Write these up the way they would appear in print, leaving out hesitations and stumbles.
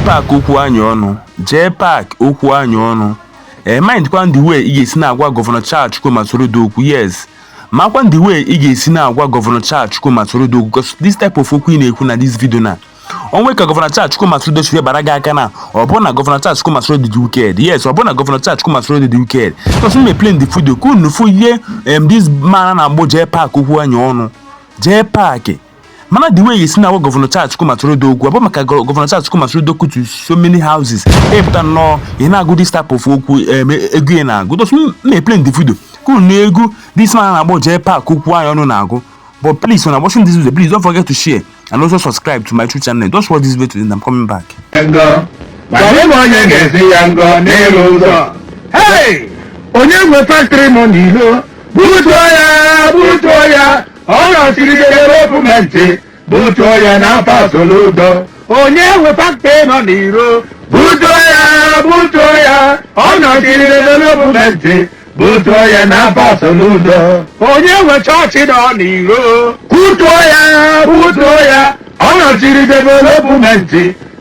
Jpac okwu anya ọnụ. Jpac okwu anya ọnụ. Mind kwa the way ị ga-esi na-agwa Gọvanọ Charles Chukwuma Soludo okwu. Yes. Makwa the way ị ga-esi na-agwa Gọvanọ Charles Chukwuma Soludo okwu, because this type of okwu ị na-ekwu na this video na. Onwe ka Gọvanọ Charles Chukwuma Soludo si bara gị aka na ọ bụ na Gọvanọ Charles Chukwuma Soludo dị wicked. Yes, ọ bụ na Gọvanọ Charles Chukwuma Soludo dị wicked. Because me play the video ku nufu ihe this man na-agbo Jpac okwu anya ọnụ. Jpac. Mana the way esi na-agwa Gọvanọ Charles Chukwuma Soludo okwu, ọ bụ maka Gọvanọ Charles Chukwuma Soludo to so many houses. Pụta no ị na-agụ this type of okwu ego ị na-agụ. Because me play the video ku na ego this man na-agbo Jpac okwu anya ọnụ na-agụ. But please, when I'm watching this video, please don't forget to share and also subscribe to my YouTube channel. Just watch this video and I'm coming back. Hey! Onye nwe factory money lo. Butoya. Ọ̀nà siri development. Butoya na pa Soludo. Onye nwe factory money lo. Butoya. Ọ̀nà siri development. Butoya na pa Soludo. Onye nwe church nọ n'iro. Butoya. Ọ̀nà siri development.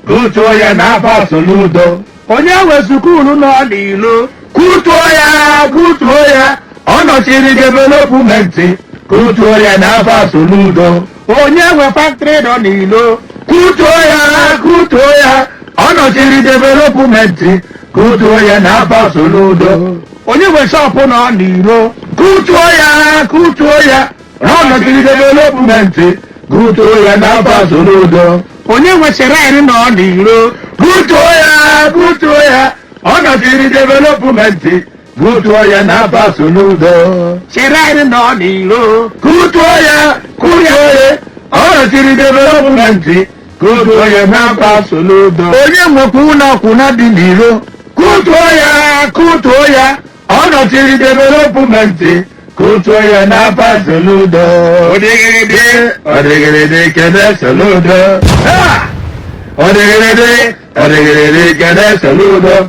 Butoya na pa Soludo. Onye nwe school nọ n'iro. Butoya. Ọ̀nà siri development. Butoya na pa Soludo. Onye nwe factory nọ n'iro. Butoya. Ọ̀nà siri development. Butoya na pa Soludo. Onye nwe shop nọ n'iro. Butoya. Ọ̀nà siri development. Butoya na pa Soludo. Onye nwe shrine nọ n'iro. Butoya. Ọ̀nà siri development. Butoya na pa Soludo. Shrine nọ n'iro. Butoya. Ọ̀nà siri development. Butoya na pa Soludo. Onye nwe kwuna dị n'iro. Butoya. Ọ̀nà siri development. Butoya na pa Soludo. Odigiride kede Soludo. Odigiride kede Soludo.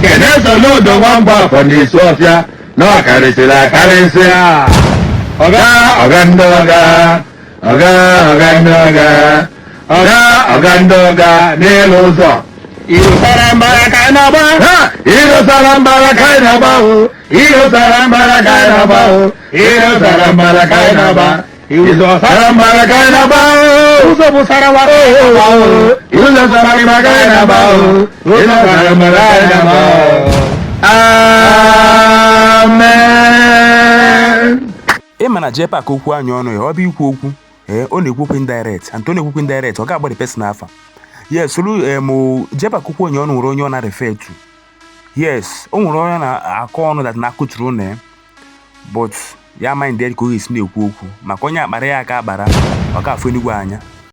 Kede Soludo nwamba afọ n'isi ọfịa na ọkarịsịrị akarịsị. Ọga ndị ọga n'elu ụzọ. Irusara mbara ka ị na-agba. Irusara mbara ka ị na-agba. Irusara mbara ka ị na-agba. Irusara mbara ka ị na-agba. Irusara mbara ka ị na-agba. Ụzọ bụ sarawa ka ị na-agba. Irusara mbara ka ị na-agba. Irusara mbara ka ị na-agba. Amen. Ịma na Jpac okwu anya ọnụ ya ọ bụ ikwu okwu ọ na-ekwu okwu indirect and ọ na-ekwu indirect ọ ga-agba the person afa. Yes, Jpac okwu anya ọnụ nwere onye ọ na-refer to. Yes, o nwere onye na-akọ ọnụ that na-akụtụrụ na but ya mind ka o ga-esi na-ekwu okwu maka onye akpara ya aka akpara ọ ga-afụ enigwe anya.